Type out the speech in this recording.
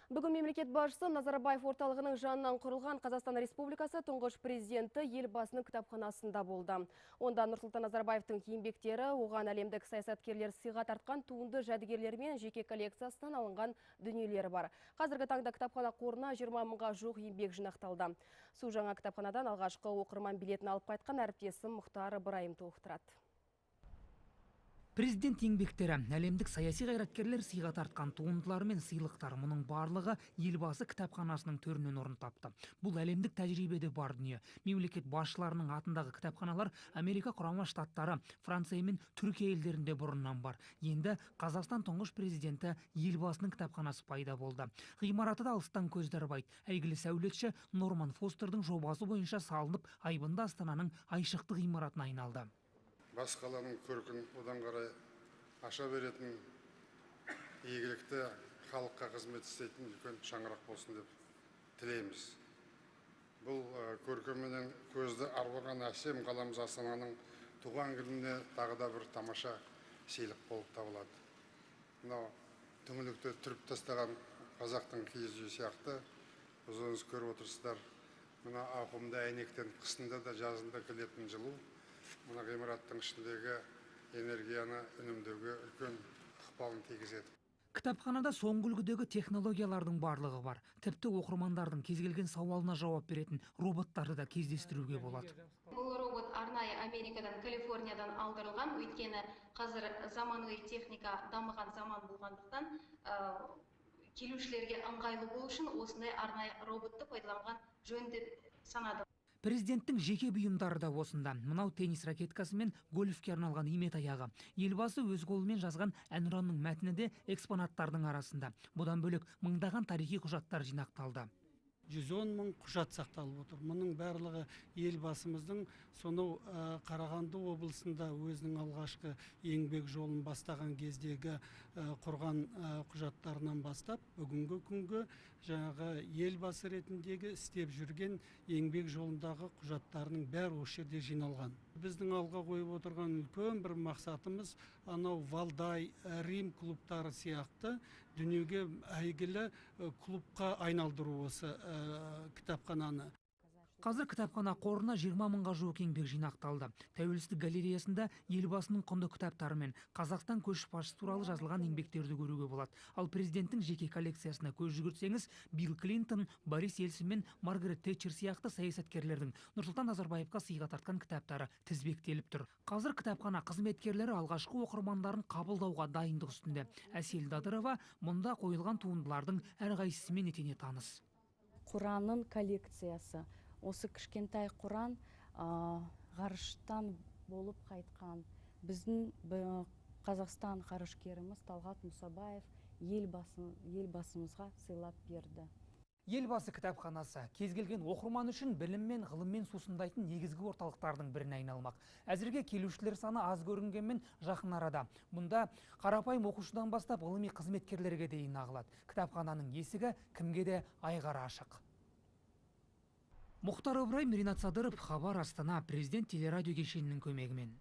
Бүгін мемлекет басшысы Назарбаев орталығының жанынан құрылған Қазақстан Республикасы тұңғыш президенті елбасының кітапханасында болды. Онда Нұрсұлтан Назарбаевтың еңбектері, оған әлемдік саясаткерлер сыйға тартқан туынды жәдігерлер мен жеке коллекциясынан алынған дүниелері бар. Қазіргі таңда кітапхана қорына 20 мыңға жуық еңбек жинақталды. Су жаңа кітапханадан алғашқы оқырман билетін алып қайтқан әріптесім Мұхтар Ыбырайым толықтырады. Президент еңбектері, әлемдік саяси қайраткерлер сыйға тартқан туындылары мен сыйлықтар, мұның барлығы елбасы кітапханасының төрінен орын тапты. Бұл әлемдік тәжірибеде бар дүние. Мемлекет басшыларының атындағы кітапханалар Америка құрама штаттары, Франция мен Түркия елдерінде бұрыннан бар. Енді Қазақстан тұңғыш президенті елбасының кітапханасы пайда болды. Ғимараты да алыстан көзді арбайды. Әйгілі сәулетші Норман Фостердің жобасы бойынша салынып, Айбынды Астананың айшықты ғимаратына айналды. Бас қаланың көркін одан қарай аша беретін, игілікті халыққа қызмет істейтін үлкен шаңырақ болсын деп тілейміз. Бұл көркеменен көзді арбаған әсем қаламыз Астананың туған күніне тағы да бір тамаша сыйлық болып табылады. Мынау түңілікті түріп тастаған қазақтың киіз үйі сияқты, өзіңіз көріп отырсыздар. Мына ауқымды әйнектен қысында да жазында келетін жылу мына ғимараттың ішіндегі энергияны үнемдеуге үлкен ықпалын тигізеді. Кітапханада соңғы үлгідегі технологиялардың барлығы бар. Тіпті оқырмандардың кез келген сауалына жауап беретін роботтарды да кездестіруге болады. Бұл робот арнайы Америкадан, Калифорниядан алдырылған, өйткені қазір заманауи техника дамыған заман болғандықтан, келушілерге ыңғайлы болу үшін осындай арнайы роботты пайдаланған жөн деп санадым. Президенттің жеке бұйымдары да осында. Мынау теннис ракеткасы мен гольфке арналған имет аяғы. Елбасы өз қолымен жазған әнұранның мәтіні де экспонаттардың арасында. Бұдан бөлек мыңдаған тарихи құжаттар жинақталды. 110 мың құжат сақталып отыр. Мұның барлығы елбасымыздың сонау Қарағанды облысында өзінің алғашқы еңбек жолын бастаған кездегі құрған құжаттарынан бастап, бүгінгі күнгі жаңағы елбасы ретіндегі істеп жүрген еңбек жолындағы құжаттарының бәрі осы жерде жиналған. Біздің алға қойып отырған үлкен бір мақсатымыз анау Валдай, Рим клубтары сияқты дүниеге әйгілі клубқа айналдыру осы кітапхананы. Қазір кітапхана қорына 20 мыңға жуық еңбек жинақталды. Тәуелсіздік галереясында елбасының құнды кітаптары мен Қазақстан көшбасшысы туралы жазылған еңбектерді көруге болады. Ал президенттің жеке коллекциясына көз жүгіртсеңіз, Билл Клинтон, Борис Ельцин мен Маргарет Тэтчер сияқты саясаткерлердің Нұрсұлтан Назарбаевқа сыйға тартқан кітаптары тізбектеліп тұр. Қазір кітапхана қызметкерлері алғашқы оқырмандарын қабылдауға дайындық үстінде. Әсел Дадырова мұнда қойылған туындылардың әрқайсысымен етене таныс. Құранның коллекциясы. Осы кішкентай Құран ғарыштан болып қайтқан. Біздің Қазақстан ғарышкеріміз Талғат Мұсабаев елбасымызға сыйлап берді. Елбасы кітапханасы кез келген оқырман үшін білім мен ғылыммен сусындайтын негізгі орталықтардың біріне айналмақ. Әзірге келушілер саны аз көрінгенмен жақын арада. Мұнда қарапайым оқушыдан бастап ғылыми қызметкерлерге дейін ағылады. Кітапхананың есігі кімге де айқара ашық. Мұхтар Ыбырайым, Ринат Садыров, Хабар, Астана, президент телерадио кешенінің көмегімен.